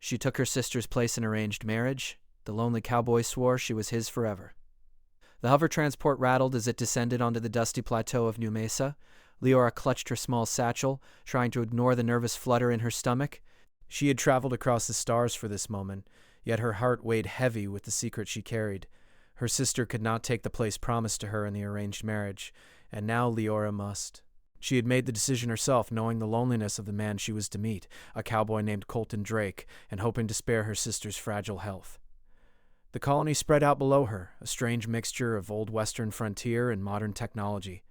She took her sister's place in arranged marriage. The lonely cowboy swore she was his forever. The hover transport rattled as it descended onto the dusty plateau of New Mesa. Leora clutched her small satchel, trying to ignore the nervous flutter in her stomach. She had traveled across the stars for this moment, yet her heart weighed heavy with the secret she carried. Her sister could not take the place promised to her in the arranged marriage, and now Leora must. She had made the decision herself, knowing the loneliness of the man she was to meet, a cowboy named Colton Drake, and hoping to spare her sister's fragile health. The colony spread out below her, a strange mixture of old western frontier and modern technology.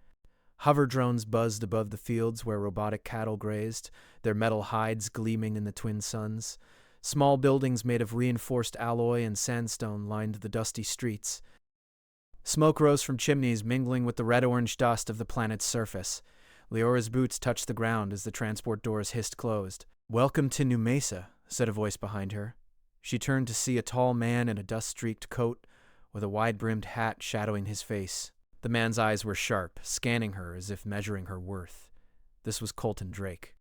Hover drones buzzed above the fields where robotic cattle grazed, their metal hides gleaming in the twin suns. Small buildings made of reinforced alloy and sandstone lined the dusty streets. Smoke rose from chimneys, mingling with the red-orange dust of the planet's surface. Leora's boots touched the ground as the transport doors hissed closed. "Welcome to New Mesa," said a voice behind her. She turned to see a tall man in a dust-streaked coat, with a wide-brimmed hat shadowing his face. The man's eyes were sharp, scanning her as if measuring her worth. This was Colton Drake,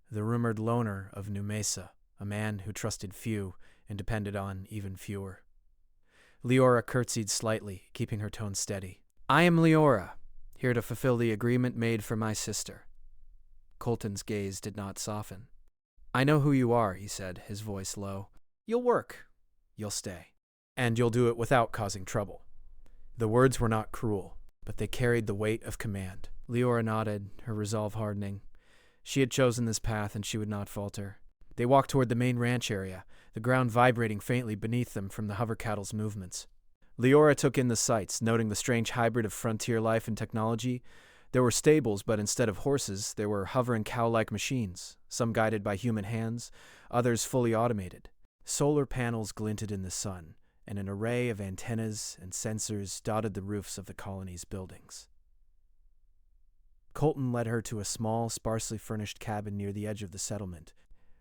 the rumored loner of New Mesa, a man who trusted few and depended on even fewer. Leora curtsied slightly, keeping her tone steady. "I am Leora, here to fulfill the agreement made for my sister." Colton's gaze did not soften. "I know who you are," he said, his voice low. "You'll work. You'll stay. And you'll do it without causing trouble." The words were not cruel, but they carried the weight of command. Leora nodded, her resolve hardening. She had chosen this path, and she would not falter. They walked toward the main ranch area, the ground vibrating faintly beneath them from the hover cattle's movements. Leora took in the sights, noting the strange hybrid of frontier life and technology. There were stables, but instead of horses, there were hovering cow-like machines, some guided by human hands, others fully automated. Solar panels glinted in the sun, and an array of antennas and sensors dotted the roofs of the colony's buildings. Colton led her to a small, sparsely furnished cabin near the edge of the settlement.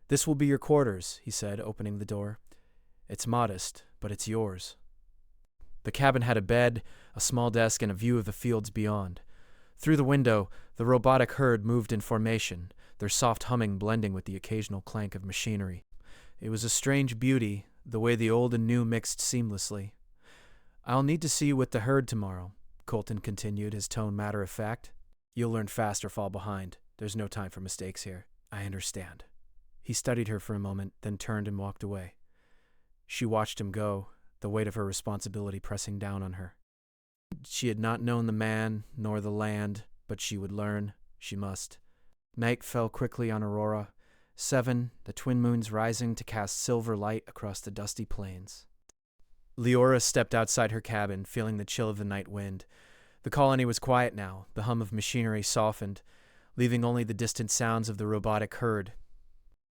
"This will be your quarters," he said, opening the door. "It's modest, but it's yours." The cabin had a bed, a small desk, and a view of the fields beyond. Through the window, the robotic herd moved in formation, their soft humming blending with the occasional clank of machinery. It was a strange beauty, the way the old and new mixed seamlessly. "I'll need to see you with the herd tomorrow," Colton continued, his tone matter-of-fact. "You'll learn fast or fall behind. There's no time for mistakes here." "I understand." He studied her for a moment, then turned and walked away. She watched him go, the weight of her responsibility pressing down on her. She had not known the man, nor the land, but she would learn. She must. Night fell quickly on Aurora. 7, the twin moons rising to cast silver light across the dusty plains. Leora stepped outside her cabin, feeling the chill of the night wind. The colony was quiet now, the hum of machinery softened, leaving only the distant sounds of the robotic herd.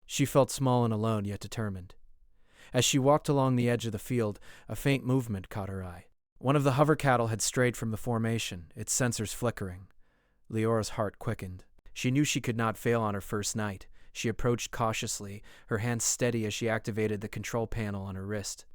She felt small and alone, yet determined. As she walked along the edge of the field, a faint movement caught her eye. One of the hover cattle had strayed from the formation, its sensors flickering. Leora's heart quickened. She knew she could not fail on her first night. She approached cautiously, her hands steady as she activated the control panel on her wrist.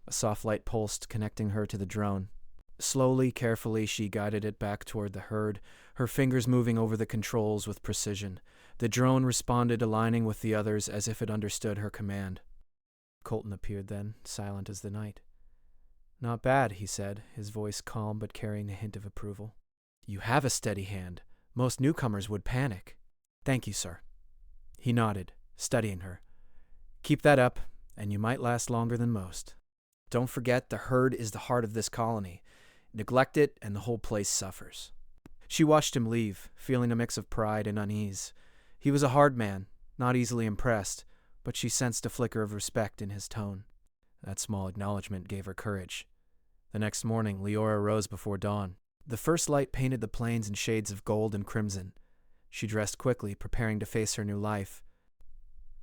A soft light pulsed, connecting her to the drone. Slowly, carefully, she guided it back toward the herd, her fingers moving over the controls with precision. The drone responded, aligning with the others as if it understood her command. Colton appeared then, silent as the night. "Not bad," he said, his voice calm but carrying a hint of approval. "You have a steady hand. Most newcomers would panic." "Thank you, sir." He nodded, studying her. "Keep that up, and you might last longer than most. Don't forget, the herd is the heart of this colony. Neglect it, and the whole place suffers." She watched him leave, feeling a mix of pride and unease. He was a hard man, not easily impressed, but she sensed a flicker of respect in his tone. That small acknowledgement gave her courage. The next morning, Leora rose before dawn. The first light painted the plains in shades of gold and crimson. She dressed quickly, preparing to face her new life.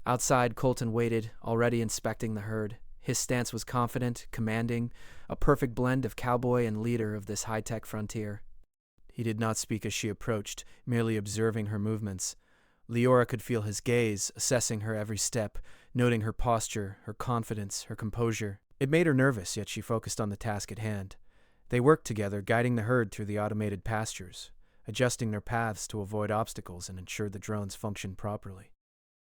Outside, Colton waited, already inspecting the herd. His stance was confident, commanding, a perfect blend of cowboy and leader of this high-tech frontier. He did not speak as she approached, merely observing her movements. Leora could feel his gaze, assessing her every step, noting her posture, her confidence, her composure. It made her nervous, yet she focused on the task at hand. They worked together, guiding the herd through the automated pastures, adjusting their paths to avoid obstacles and ensure the drones functioned properly.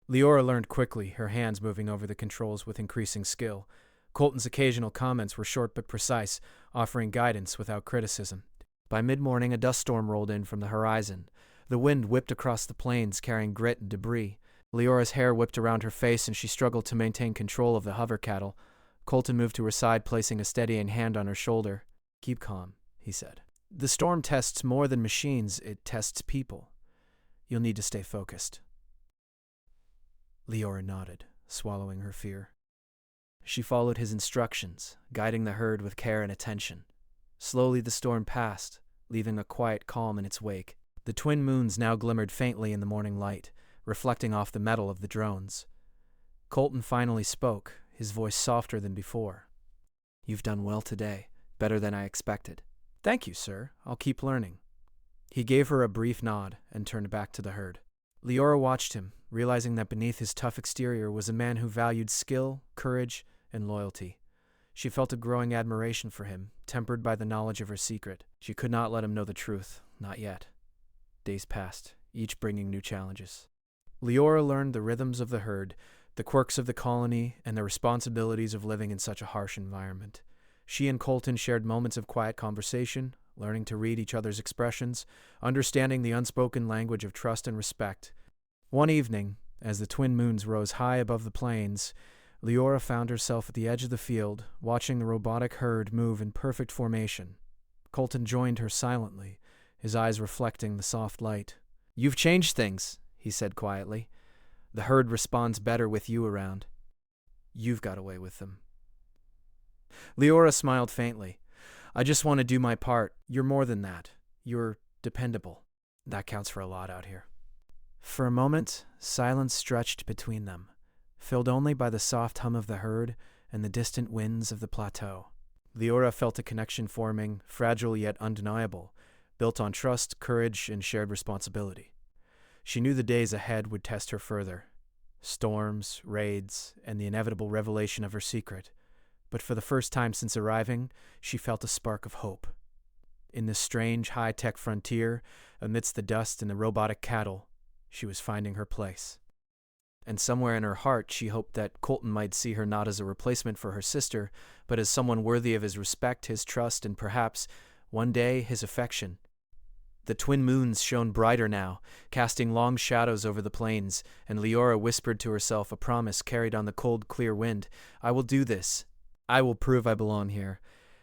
Leora learned quickly, her hands moving over the controls with increasing skill. Colton's occasional comments were short but precise, offering guidance without criticism. By mid-morning, a dust storm rolled in from the horizon. The wind whipped across the plains, carrying grit and debris. Leora's hair whipped around her face, and she struggled to maintain control of the hover cattle. Colton moved to her side, placing a steadying hand on her shoulder. "Keep calm," he said. "The storm tests more than machines, it tests people. You'll need to stay focused." Leora nodded, swallowing her fear. She followed his instructions, guiding the herd with care and attention. Slowly the storm passed, leaving a quiet calm in its wake. The twin moons now glimmered faintly in the morning light, reflecting off the metal of the drones. Colton finally spoke, his voice softer than before. "You've done well today, better than I expected." "Thank you, sir. I'll keep learning." He gave her a brief nod and turned back to the herd. Leora watched him, realizing that beneath his tough exterior was a man who valued skill, courage, and loyalty. She felt a growing admiration for him, tempered by the knowledge of her secret. She could not let him know the truth, not yet. Days passed, each bringing new challenges. Leora learned the rhythms of the herd, the quirks of the colony, and the responsibilities of living in such a harsh environment. She and Colton shared moments of quiet conversation, learning to read each other's expressions, understanding the unspoken language of trust and respect. One evening, as the twin moons rose high above the plains, Leora found herself at the edge of the field, watching the robotic herd move in perfect formation. Colton joined her silently, his eyes reflecting the soft light. "You've changed things," he said quietly. "The herd responds better with you around. You've got away with them." Leora smiled faintly. "I just want to do my part. You're more than that. You're dependable. That counts for a lot out here." For a moment, silence stretched between them, filled only by the soft hum of the herd and the distant winds of the plateau. Leora felt a connection forming, fragile yet undeniable, built on trust, courage, and shared responsibility. She knew the days ahead would test her further. Storms, raids, and the inevitable revelation of her secret. But for the first time since arriving, she felt a spark of hope. In this strange, high-tech frontier, amidst the dust and the robotic cattle, she was finding her place. And somewhere in her heart, she hoped that Colton might see her not as a replacement for her sister, but as someone worthy of his respect, his trust, and perhaps, one day, his affection. The twin moons shone brighter now, casting long shadows over the plains, and Leora whispered to herself a promise carried on the cold, clear wind. "I will do this. I will prove I belong here,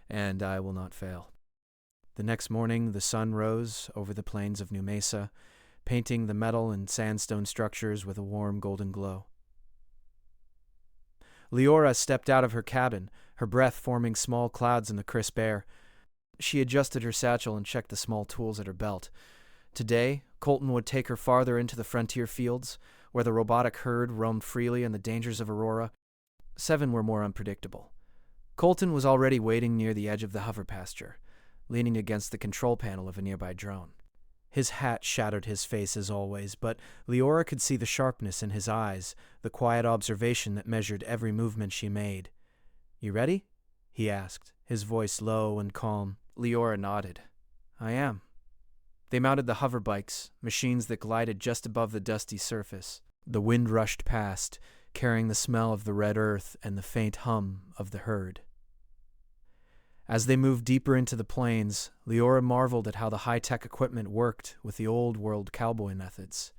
and I will not fail." The next morning, the sun rose over the plains of New Mesa, painting the metal and sandstone structures with a warm golden glow. Leora stepped out of her cabin, her breath forming small clouds in the crisp air. She adjusted her satchel and checked the small tools at her belt. Today, Colton would take her farther into the frontier fields, where the robotic herd roamed freely and the dangers of Aurora. 7 were more unpredictable. Colton was already waiting near the edge of the hover pasture, leaning against the control panel of a nearby drone. His hat shadowed his face as always, but Leora could see the sharpness in his eyes, the quiet observation that measured every movement she made. "You ready?" he asked, his voice low and calm. Leora nodded. "I am." They mounted the hover bikes, machines that glided just above the dusty surface. The wind rushed past, carrying the smell of the red earth and the faint hum of the herd. As they moved deeper into the plains, Leora marveled at how the high-tech equipment worked with the old-world cowboy methods.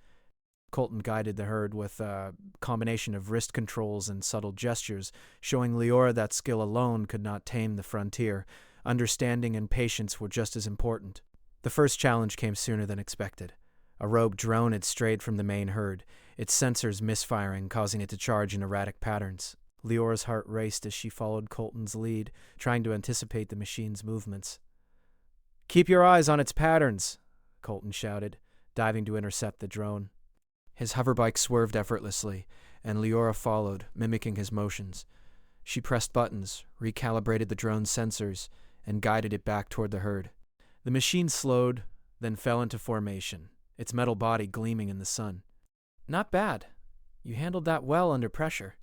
Colton guided the herd with a combination of wrist controls and subtle gestures, showing Leora that skill alone could not tame the frontier. Understanding and patience were just as important. The first challenge came sooner than expected. A rogue drone had strayed from the main herd, its sensors misfiring, causing it to charge in erratic patterns. Leora's heart raced as she followed Colton's lead, trying to anticipate the machine's movements. "Keep your eyes on its patterns," Colton shouted, diving to intercept the drone. His hoverbike swerved effortlessly, and Leora followed, mimicking his motions. She pressed buttons, recalibrated the drone's sensors, and guided it back toward the herd. The machine slowed, then fell into formation, its metal body gleaming in the sun. "Not bad. You handled that well under pressure."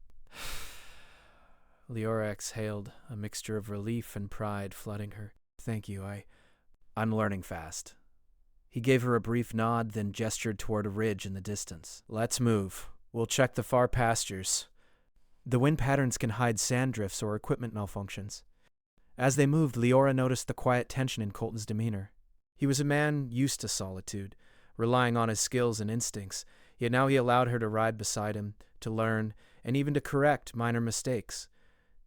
Leora exhaled, a mixture of relief and pride flooding her. "Thank you. I'm learning fast." He gave her a brief nod, then gestured toward a ridge in the distance. "Let's move." We'll check the far pastures. The wind patterns can hide sand drifts or equipment malfunctions. As they moved, Leora noticed the quiet tension in Colton's demeanor. He was a man used to solitude, relying on his skills and instincts, yet now he allowed her to ride beside him, to learn, and even to correct minor mistakes.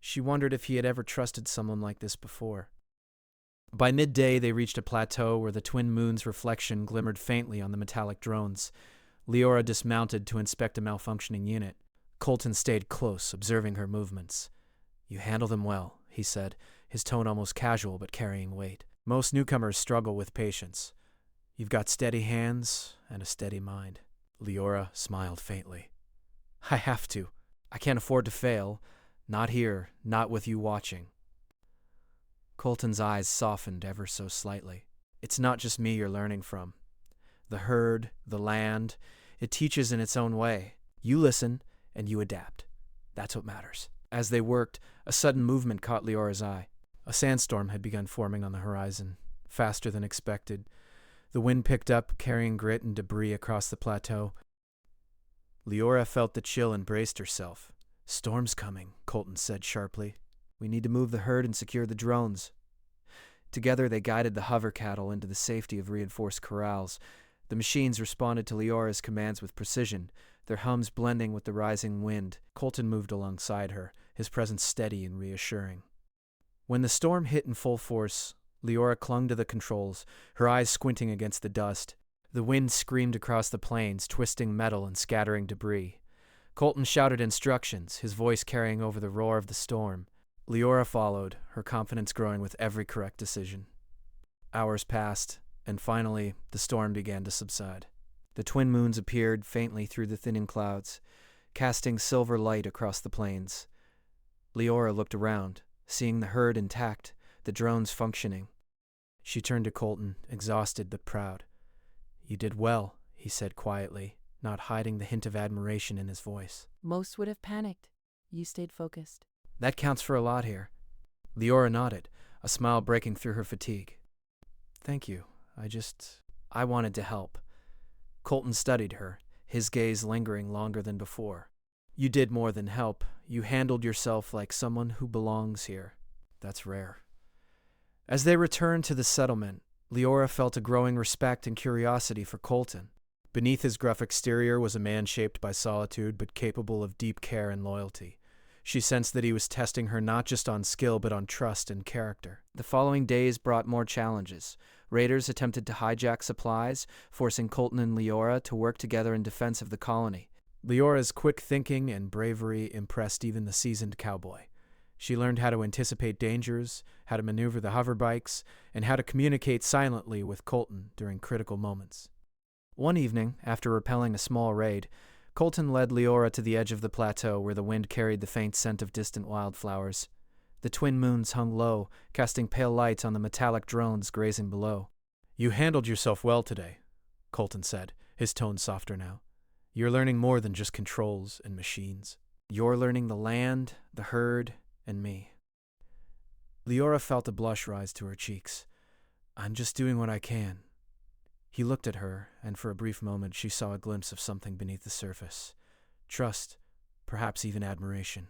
She wondered if he had ever trusted someone like this before. By midday, they reached a plateau where the twin moon's reflection glimmered faintly on the metallic drones. Leora dismounted to inspect a malfunctioning unit. Colton stayed close, observing her movements. "You handle them well," he said, his tone almost casual but carrying weight. "Most newcomers struggle with patience. You've got steady hands and a steady mind." Leora smiled faintly. "I have to. I can't afford to fail. Not here, not with you watching." Colton's eyes softened ever so slightly. "It's not just me you're learning from. The herd, the land, it teaches in its own way. You listen, and you adapt. That's what matters." As they worked, a sudden movement caught Leora's eye. A sandstorm had begun forming on the horizon, faster than expected. The wind picked up, carrying grit and debris across the plateau. Leora felt the chill and braced herself. "Storm's coming," Colton said sharply. "We need to move the herd and secure the drones." Together they guided the hover cattle into the safety of reinforced corrals. The machines responded to Leora's commands with precision, their hums blending with the rising wind. Colton moved alongside her, his presence steady and reassuring. When the storm hit in full force, Leora clung to the controls, her eyes squinting against the dust. The wind screamed across the plains, twisting metal and scattering debris. Colton shouted instructions, his voice carrying over the roar of the storm. Leora followed, her confidence growing with every correct decision. Hours passed, and finally, the storm began to subside. The twin moons appeared faintly through the thinning clouds, casting silver light across the plains. Leora looked around, seeing the herd intact, the drones functioning. She turned to Colton, exhausted but proud. "You did well," he said quietly, not hiding the hint of admiration in his voice. Most would have panicked. You stayed focused. "That counts for a lot here." Leora nodded, a smile breaking through her fatigue. "Thank you. I wanted to help." Colton studied her, his gaze lingering longer than before. "You did more than help. You handled yourself like someone who belongs here. That's rare." As they returned to the settlement, Leora felt a growing respect and curiosity for Colton. Beneath his gruff exterior was a man shaped by solitude but capable of deep care and loyalty. She sensed that he was testing her not just on skill but on trust and character. The following days brought more challenges. Raiders attempted to hijack supplies, forcing Colton and Leora to work together in defense of the colony. Leora's quick thinking and bravery impressed even the seasoned cowboy. She learned how to anticipate dangers, how to maneuver the hover bikes, and how to communicate silently with Colton during critical moments. One evening, after repelling a small raid, Colton led Leora to the edge of the plateau where the wind carried the faint scent of distant wildflowers. The twin moons hung low, casting pale light on the metallic drones grazing below. "You handled yourself well today," Colton said, his tone softer now. "You're learning more than just controls and machines. You're learning the land, the herd, and me." Leora felt a blush rise to her cheeks. "I'm just doing what I can." He looked at her, and for a brief moment she saw a glimpse of something beneath the surface. Trust, perhaps even admiration.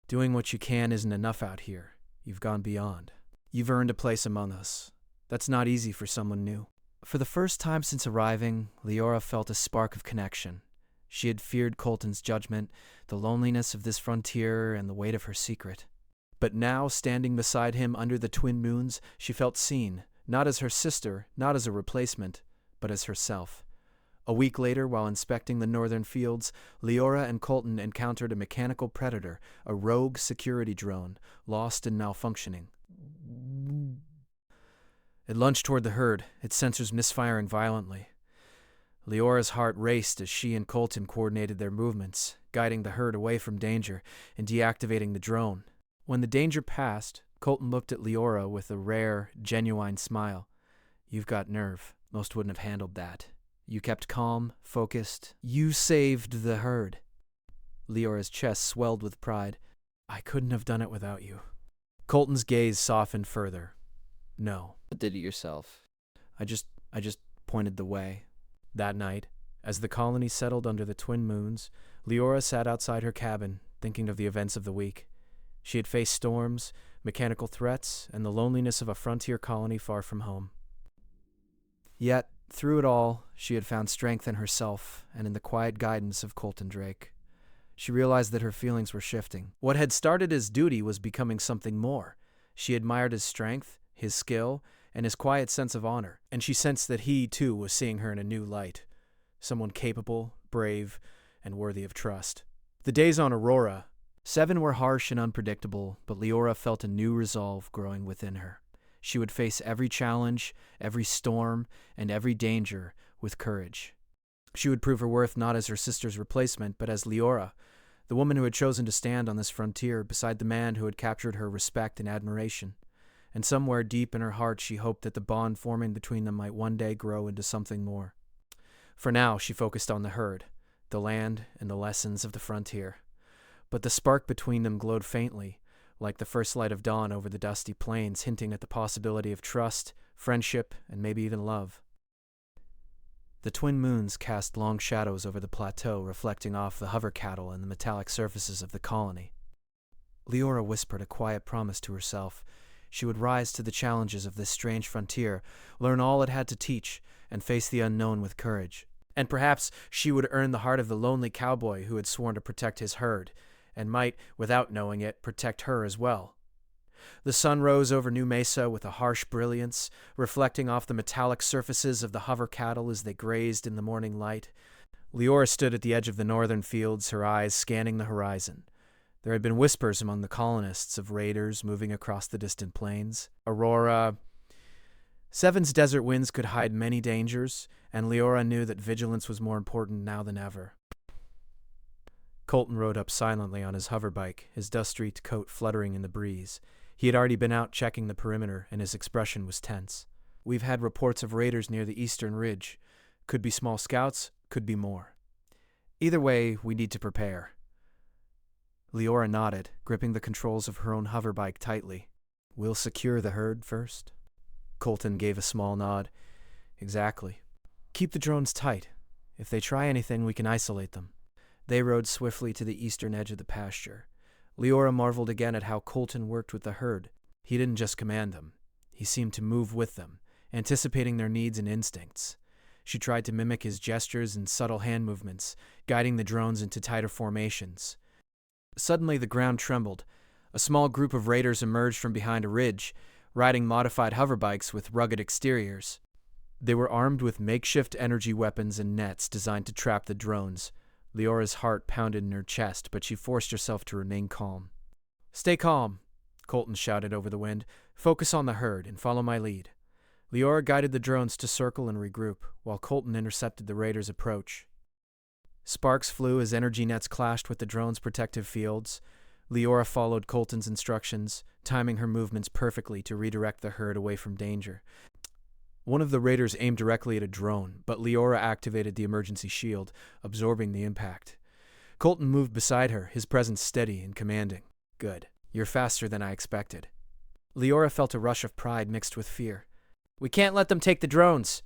"Doing what you can isn't enough out here. You've gone beyond. You've earned a place among us. That's not easy for someone new." For the first time since arriving, Leora felt a spark of connection. She had feared Colton's judgment, the loneliness of this frontier, and the weight of her secret. But now, standing beside him under the twin moons, she felt seen, not as her sister, not as a replacement, but as herself. A week later, while inspecting the northern fields, Leora and Colton encountered a mechanical predator, a rogue security drone, lost and malfunctioning. It lunged toward the herd, its sensors misfiring violently. Leora's heart raced as she and Colton coordinated their movements, guiding the herd away from danger and deactivating the drone. When the danger passed, Colton looked at Leora with a rare, genuine smile. "You've got nerve. Most wouldn't have handled that. You kept calm, focused. You saved the herd." Leora's chest swelled with pride. "I couldn't have done it without you." Colton's gaze softened further. "No." You did it yourself. I just pointed the way." That night, as the colony settled under the twin moons, Leora sat outside her cabin, thinking of the events of the week. She had faced storms, mechanical threats, and the loneliness of a frontier colony far from home. Yet, through it all, she had found strength in herself and in the quiet guidance of Colton Drake. She realized that her feelings were shifting. What had started as duty was becoming something more. She admired his strength, his skill, and his quiet sense of honor, and she sensed that he, too, was seeing her in a new light. Someone capable, brave, and worthy of trust. The days on Aurora, 7 were harsh and unpredictable, but Leora felt a new resolve growing within her. She would face every challenge, every storm, and every danger with courage. She would prove her worth not as her sister's replacement, but as Leora, the woman who had chosen to stand on this frontier beside the man who had captured her respect and admiration. And somewhere deep in her heart she hoped that the bond forming between them might one day grow into something more. For now she focused on the herd, the land, and the lessons of the frontier. But the spark between them glowed faintly, like the first light of dawn over the dusty plains, hinting at the possibility of trust, friendship, and maybe even love. The twin moons cast long shadows over the plateau, reflecting off the hover cattle and the metallic surfaces of the colony. Leora whispered a quiet promise to herself. She would rise to the challenges of this strange frontier, learn all it had to teach, and face the unknown with courage. And perhaps she would earn the heart of the lonely cowboy who had sworn to protect his herd, and might, without knowing it, protect her as well. The sun rose over New Mesa with a harsh brilliance, reflecting off the metallic surfaces of the hover cattle as they grazed in the morning light. Leora stood at the edge of the northern fields, her eyes scanning the horizon. There had been whispers among the colonists of raiders moving across the distant plains. Aurora. 7's desert winds could hide many dangers, and Leora knew that vigilance was more important now than ever. Colton rode up silently on his hoverbike, his dust-streaked coat fluttering in the breeze. He had already been out checking the perimeter, and his expression was tense. We've had reports of raiders near the eastern ridge. Could be small scouts, could be more. Either way, we need to prepare. Leora nodded, gripping the controls of her own hoverbike tightly. We'll secure the herd first? Colton gave a small nod. Exactly. Keep the drones tight. If they try anything, we can isolate them. They rode swiftly to the eastern edge of the pasture. Leora marveled again at how Colton worked with the herd. He didn't just command them. He seemed to move with them, anticipating their needs and instincts. She tried to mimic his gestures and subtle hand movements, guiding the drones into tighter formations. Suddenly the ground trembled. A small group of raiders emerged from behind a ridge, riding modified hoverbikes with rugged exteriors. They were armed with makeshift energy weapons and nets designed to trap the drones. Leora's heart pounded in her chest, but she forced herself to remain calm. Stay calm, Colton shouted over the wind. Focus on the herd and follow my lead. Leora guided the drones to circle and regroup, while Colton intercepted the raiders' approach. Sparks flew as energy nets clashed with the drones' protective fields. Leora followed Colton's instructions, timing her movements perfectly to redirect the herd away from danger. One of the raiders aimed directly at a drone, but Leora activated the emergency shield, absorbing the impact. Colton moved beside her, his presence steady and commanding. Good. You're faster than I expected. Leora felt a rush of pride mixed with fear. We can't let them take the drones.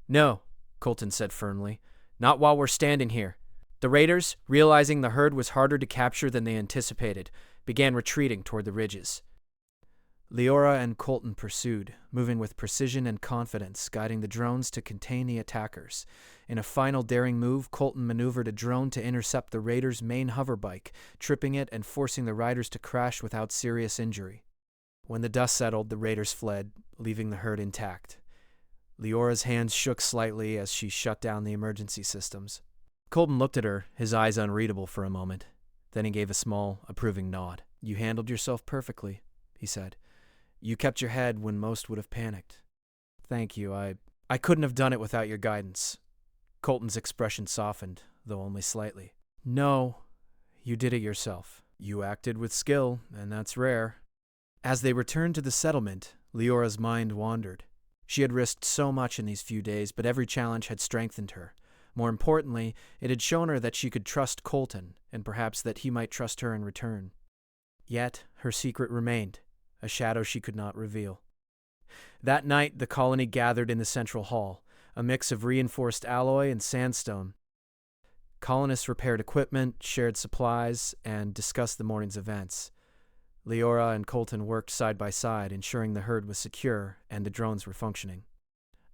No, Colton said firmly. Not while we're standing here. The raiders, realizing the herd was harder to capture than they anticipated, began retreating toward the ridges. Leora and Colton pursued, moving with precision and confidence, guiding the drones to contain the attackers. In a final daring move, Colton maneuvered a drone to intercept the raiders' main hoverbike, tripping it and forcing the riders to crash without serious injury. When the dust settled, the raiders fled, leaving the herd intact. Leora's hands shook slightly as she shut down the emergency systems. Colton looked at her, his eyes unreadable for a moment. Then he gave a small, approving nod. You handled yourself perfectly, he said. You kept your head when most would have panicked. Thank you. I couldn't have done it without your guidance. Colton's expression softened, though only slightly. No, you did it yourself. You acted with skill, and that's rare. As they returned to the settlement, Leora's mind wandered. She had risked so much in these few days, but every challenge had strengthened her. More importantly, it had shown her that she could trust Colton, and perhaps that he might trust her in return. Yet, her secret remained, a shadow she could not reveal. That night, the colony gathered in the central hall, a mix of reinforced alloy and sandstone. Colonists repaired equipment, shared supplies, and discussed the morning's events. Leora and Colton worked side by side, ensuring the herd was secure and the drones were functioning.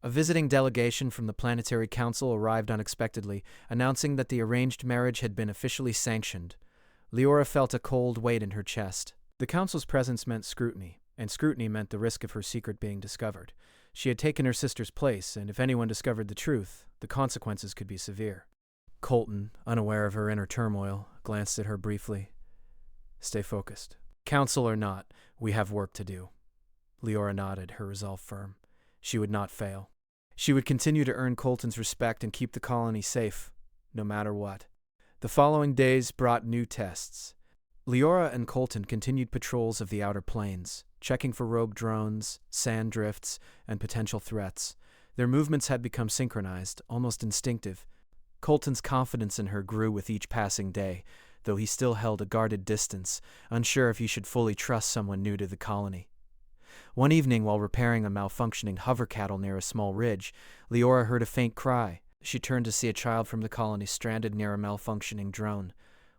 A visiting delegation from the Planetary Council arrived unexpectedly, announcing that the arranged marriage had been officially sanctioned. Leora felt a cold weight in her chest. The Council's presence meant scrutiny, and scrutiny meant the risk of her secret being discovered. She had taken her sister's place, and if anyone discovered the truth, the consequences could be severe. Colton, unaware of her inner turmoil, glanced at her briefly. "Stay focused. Council or not, we have work to do." Leora nodded, her resolve firm. She would not fail. She would continue to earn Colton's respect and keep the colony safe, no matter what. The following days brought new tests. Leora and Colton continued patrols of the outer plains, checking for rogue drones, sand drifts, and potential threats. Their movements had become synchronized, almost instinctive. Colton's confidence in her grew with each passing day, though he still held a guarded distance, unsure if he should fully trust someone new to the colony. One evening, while repairing a malfunctioning hover cattle near a small ridge, Leora heard a faint cry. She turned to see a child from the colony stranded near a malfunctioning drone.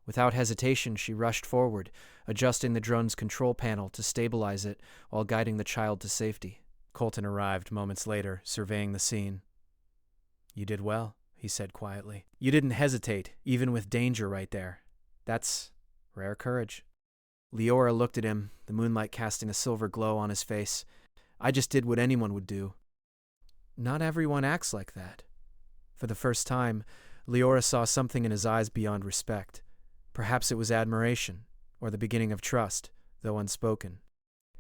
Without hesitation, she rushed forward, adjusting the drone's control panel to stabilize it while guiding the child to safety. Colton arrived moments later, surveying the scene. "You did well," he said quietly. "You didn't hesitate, even with danger right there. That's rare courage." Leora looked at him, the moonlight casting a silver glow on his face. "I just did what anyone would do." Not everyone acts like that. For the first time, Leora saw something in his eyes beyond respect. Perhaps it was admiration, or the beginning of trust, though unspoken.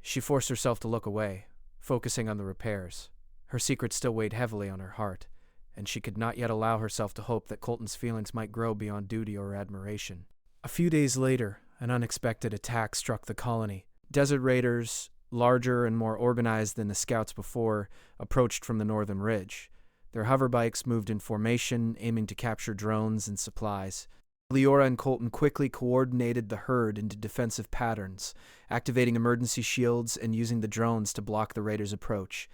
She forced herself to look away, focusing on the repairs. Her secret still weighed heavily on her heart, and she could not yet allow herself to hope that Colton's feelings might grow beyond duty or admiration. A few days later, an unexpected attack struck the colony. Desert raiders, larger and more organized than the scouts before, approached from the northern ridge. Their hoverbikes moved in formation, aiming to capture drones and supplies. Leora and Colton quickly coordinated the herd into defensive patterns, activating emergency shields and using the drones to block the raiders' approach.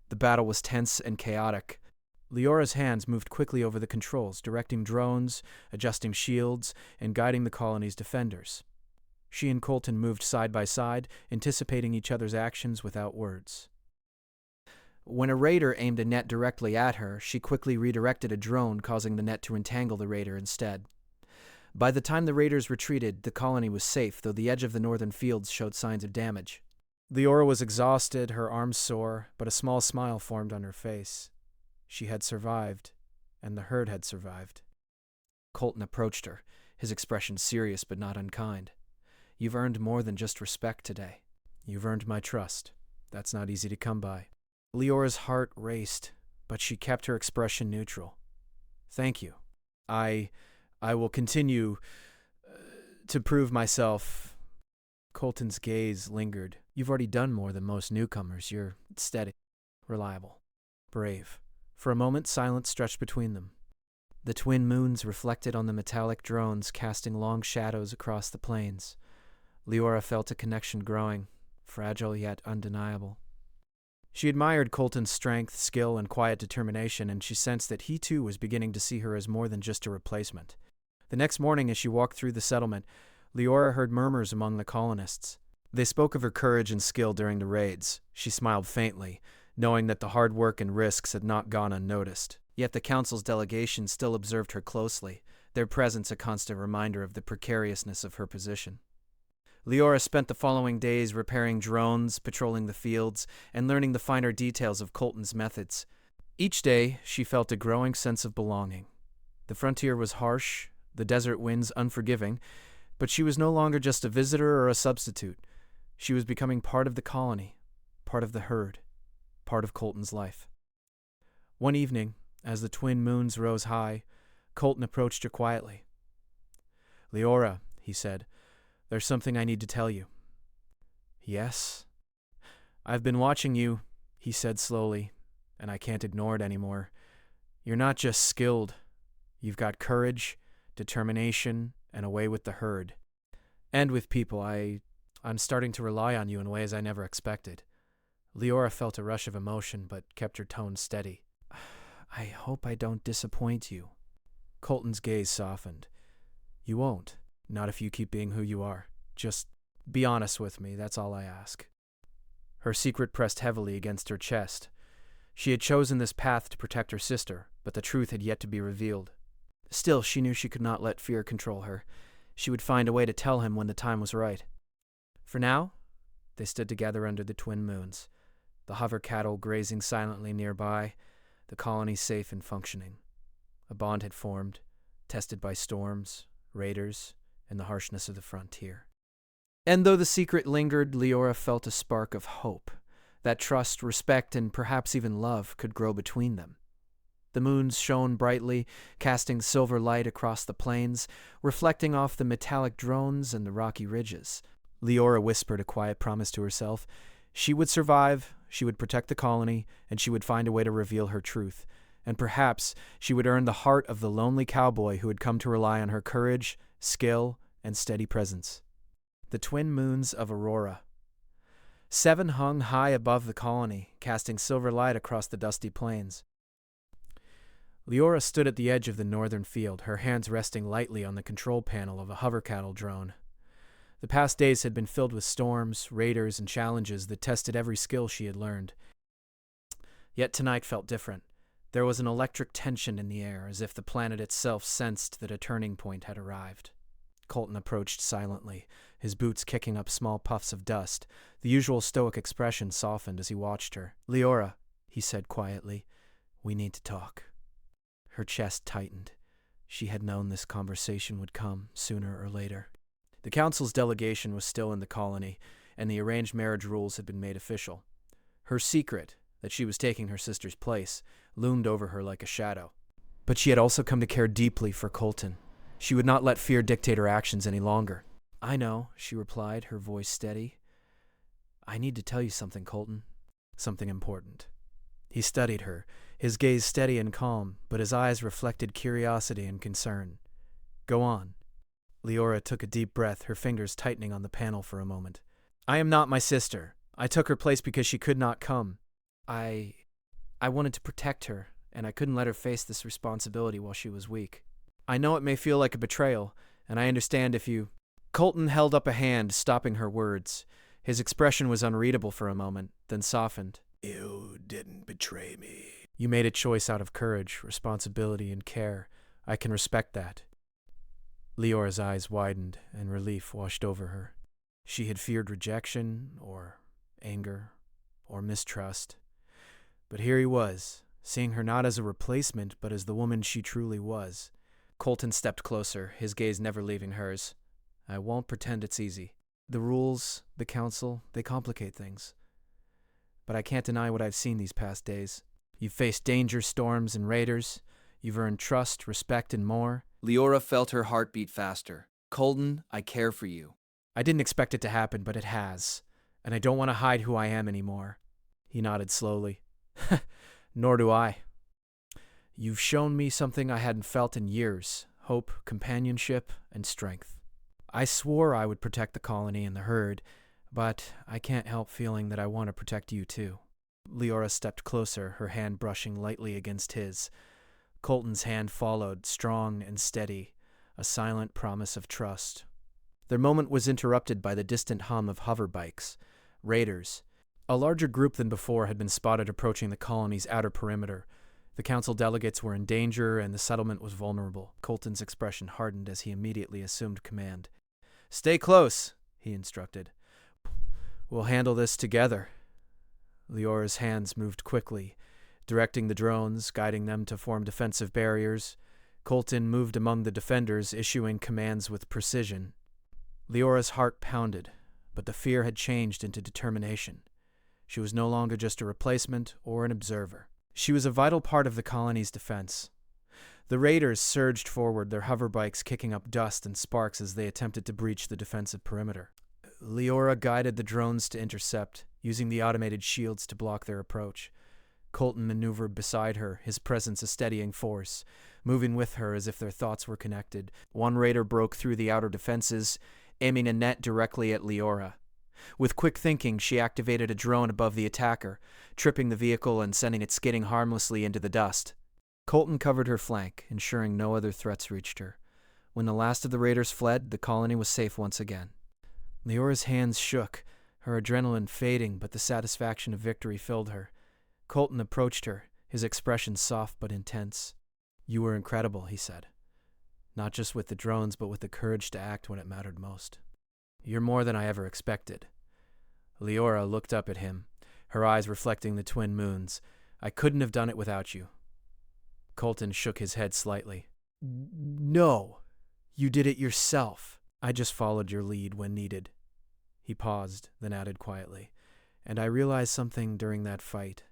The battle was tense and chaotic. Leora's hands moved quickly over the controls, directing drones, adjusting shields, and guiding the colony's defenders. She and Colton moved side by side, anticipating each other's actions without words. When a raider aimed a net directly at her, she quickly redirected a drone, causing the net to entangle the raider instead. By the time the raiders retreated, the colony was safe, though the edge of the northern fields showed signs of damage. Leora was exhausted, her arms sore, but a small smile formed on her face. She had survived, and the herd had survived. Colton approached her, his expression serious but not unkind. "You've earned more than just respect today. You've earned my trust. That's not easy to come by." Leora's heart raced, but she kept her expression neutral. "Thank you. I will continue to prove myself." Colton's gaze lingered. "You've already done more than most newcomers. You're steady, reliable, brave." For a moment, silence stretched between them. The twin moons reflected on the metallic drones, casting long shadows across the plains. Leora felt a connection growing, fragile yet undeniable. She admired Colton's strength, skill, and quiet determination, and she sensed that he too was beginning to see her as more than just a replacement. The next morning, as she walked through the settlement, Leora heard murmurs among the colonists. They spoke of her courage and skill during the raids. She smiled faintly, knowing that the hard work and risks had not gone unnoticed. Yet the council's delegation still observed her closely, their presence a constant reminder of the precariousness of her position. Leora spent the following days repairing drones, patrolling the fields, and learning the finer details of Colton's methods. Each day, she felt a growing sense of belonging. The frontier was harsh, the desert winds unforgiving, but she was no longer just a visitor or a substitute. She was becoming part of the colony, part of the herd, part of Colton's life. One evening, as the twin moons rose high, Colton approached her quietly. "Leora," he said, "there's something I need to tell you." "Yes?" "I've been watching you," he said slowly, "and I can't ignore it anymore. You're not just skilled. You've got courage, determination, and a way with the herd. And with people. I'm starting to rely on you in ways I never expected." Leora felt a rush of emotion, but kept her tone steady. "I hope I don't disappoint you." Colton's gaze softened. You won't. Not if you keep being who you are. Just be honest with me, that's all I ask. Her secret pressed heavily against her chest. She had chosen this path to protect her sister, but the truth had yet to be revealed. Still, she knew she could not let fear control her. She would find a way to tell him when the time was right. For now, they stood together under the twin moons, the hover cattle grazing silently nearby, the colony safe and functioning. A bond had formed, tested by storms, raiders, and the harshness of the frontier. And though the secret lingered, Leora felt a spark of hope, that trust, respect, and perhaps even love could grow between them. The moons shone brightly, casting silver light across the plains, reflecting off the metallic drones and the rocky ridges. Leora whispered a quiet promise to herself. She would survive, she would protect the colony, and she would find a way to reveal her truth. And perhaps she would earn the heart of the lonely cowboy who had come to rely on her courage, skill, and steady presence. The twin moons of Aurora. 7 hung high above the colony, casting silver light across the dusty plains. Leora stood at the edge of the northern field, her hands resting lightly on the control panel of a hover cattle drone. The past days had been filled with storms, raiders, and challenges that tested every skill she had learned. Yet tonight felt different. There was an electric tension in the air, as if the planet itself sensed that a turning point had arrived. Colton approached silently, his boots kicking up small puffs of dust. The usual stoic expression softened as he watched her. Leora, he said quietly, we need to talk. Her chest tightened. She had known this conversation would come, sooner or later. The council's delegation was still in the colony, and the arranged marriage rules had been made official. Her secret, that she was taking her sister's place, loomed over her like a shadow. But she had also come to care deeply for Colton. She would not let fear dictate her actions any longer. I know, she replied, her voice steady. I need to tell you something, Colton. Something important. He studied her, his gaze steady and calm, but his eyes reflected curiosity and concern. Go on. Leora took a deep breath, her fingers tightening on the panel for a moment. I am not my sister. I took her place because she could not come. I wanted to protect her, and I couldn't let her face this responsibility while she was weak. I know it may feel like a betrayal, and I understand if you... Colton held up a hand, stopping her words. His expression was unreadable for a moment, then softened. You didn't betray me. You made a choice out of courage, responsibility, and care. I can respect that. Leora's eyes widened, and relief washed over her. She had feared rejection, or anger, or mistrust. But here he was, seeing her not as a replacement, but as the woman she truly was. Colton stepped closer, his gaze never leaving hers. I won't pretend it's easy. The rules, the council, they complicate things. But I can't deny what I've seen these past days. You've faced danger, storms, and raiders. You've earned trust, respect, and more. Leora felt her heart beat faster. Colton, I care for you. I didn't expect it to happen, but it has. And I don't want to hide who I am anymore. He nodded slowly. Nor do I. You've shown me something I hadn't felt in years. Hope, companionship, and strength. I swore I would protect the colony and the herd, but I can't help feeling that I want to protect you too. Leora stepped closer, her hand brushing lightly against his. Colton's hand followed, strong and steady, a silent promise of trust. Their moment was interrupted by the distant hum of hover bikes. Raiders. A larger group than before had been spotted approaching the colony's outer perimeter. The council delegates were in danger, and the settlement was vulnerable. Colton's expression hardened as he immediately assumed command. Stay close, he instructed. We'll handle this together. Leora's hands moved quickly, directing the drones, guiding them to form defensive barriers. Colton moved among the defenders, issuing commands with precision. Leora's heart pounded, but the fear had changed into determination. She was no longer just a replacement or an observer. She was a vital part of the colony's defense. The raiders surged forward, their hoverbikes kicking up dust and sparks as they attempted to breach the defensive perimeter. Leora guided the drones to intercept, using the automated shields to block their approach. Colton maneuvered beside her, his presence a steadying force, moving with her as if their thoughts were connected. One raider broke through the outer defenses, aiming a net directly at Leora. With quick thinking, she activated a drone above the attacker, tripping the vehicle and sending it skidding harmlessly into the dust. Colton covered her flank, ensuring no other threats reached her. When the last of the raiders fled, the colony was safe once again. Leora's hands shook, her adrenaline fading, but the satisfaction of victory filled her. Colton approached her, his expression soft but intense. "You were incredible," he said. "Not just with the drones, but with the courage to act when it mattered most. You're more than I ever expected." Leora looked up at him, her eyes reflecting the twin moons. "I couldn't have done it without you." Colton shook his head slightly. "No, you did it yourself. I just followed your lead when needed." He paused, then added quietly, "And I realized something during that fight.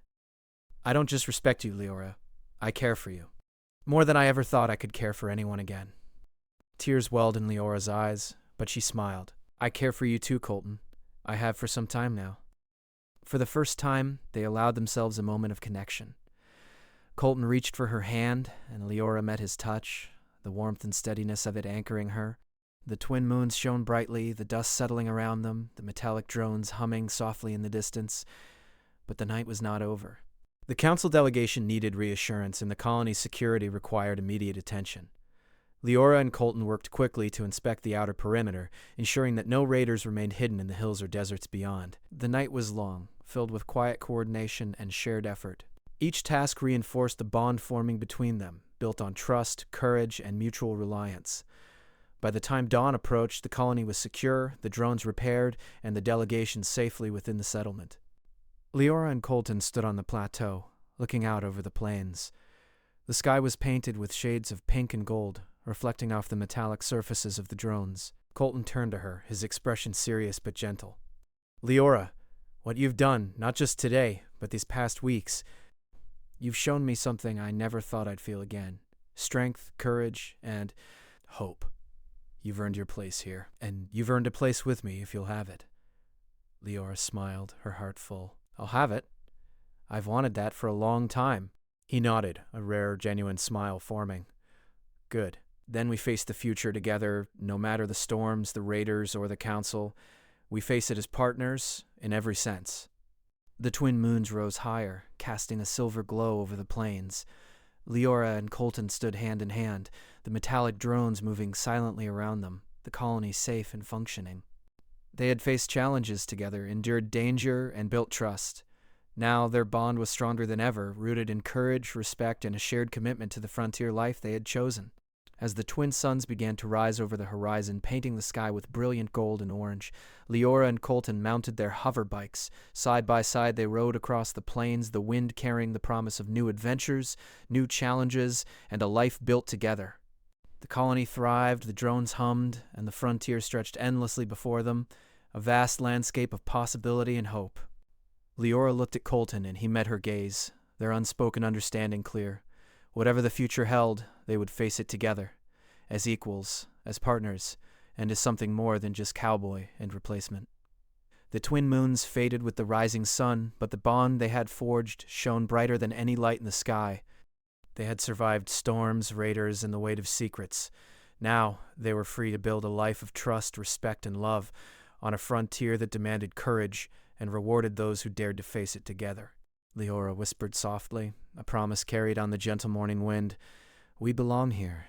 I don't just respect you, Leora. I care for you. More than I ever thought I could care for anyone again." Tears welled in Leora's eyes, but she smiled. "I care for you too, Colton. I have for some time now." For the first time, they allowed themselves a moment of connection. Colton reached for her hand, and Leora met his touch, the warmth and steadiness of it anchoring her. The twin moons shone brightly, the dust settling around them, the metallic drones humming softly in the distance. But the night was not over. The council delegation needed reassurance, and the colony's security required immediate attention. Leora and Colton worked quickly to inspect the outer perimeter, ensuring that no raiders remained hidden in the hills or deserts beyond. The night was long, filled with quiet coordination and shared effort. Each task reinforced the bond forming between them, built on trust, courage, and mutual reliance. By the time dawn approached, the colony was secure, the drones repaired, and the delegation safely within the settlement. Leora and Colton stood on the plateau, looking out over the plains. The sky was painted with shades of pink and gold, reflecting off the metallic surfaces of the drones. Colton turned to her, his expression serious but gentle. "Leora, what you've done, not just today, but these past weeks, you've shown me something I never thought I'd feel again. Strength, courage, and hope. You've earned your place here, and you've earned a place with me if you'll have it." Leora smiled, her heart full. "I'll have it. I've wanted that for a long time." He nodded, a rare, genuine smile forming. "Good. Then we face the future together, no matter the storms, the raiders, or the council. We face it as partners, in every sense." The twin moons rose higher, casting a silver glow over the plains. Leora and Colton stood hand in hand, the metallic drones moving silently around them, the colony safe and functioning. They had faced challenges together, endured danger, and built trust. Now their bond was stronger than ever, rooted in courage, respect, and a shared commitment to the frontier life they had chosen. As the twin suns began to rise over the horizon, painting the sky with brilliant gold and orange, Leora and Colton mounted their hover bikes. Side by side they rode across the plains, the wind carrying the promise of new adventures, new challenges, and a life built together. The colony thrived, the drones hummed, and the frontier stretched endlessly before them, a vast landscape of possibility and hope. Leora looked at Colton, and he met her gaze, their unspoken understanding clear. Whatever the future held, they would face it together, as equals, as partners, and as something more than just cowboy and replacement. The twin moons faded with the rising sun, but the bond they had forged shone brighter than any light in the sky. They had survived storms, raiders, and the weight of secrets. Now they were free to build a life of trust, respect, and love, on a frontier that demanded courage and rewarded those who dared to face it together. Leora whispered softly, a promise carried on the gentle morning wind. "We belong here,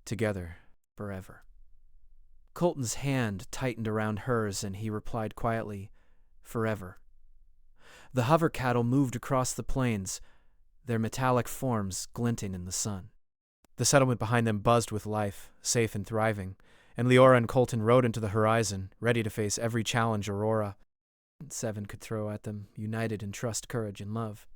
together, forever." Colton's hand tightened around hers, and he replied quietly, "Forever." The hover cattle moved across the plains, their metallic forms glinting in the sun. The settlement behind them buzzed with life, safe and thriving, and Leora and Colton rode into the horizon, ready to face every challenge Aurora and Seven could throw at them, united in trust, courage, and love.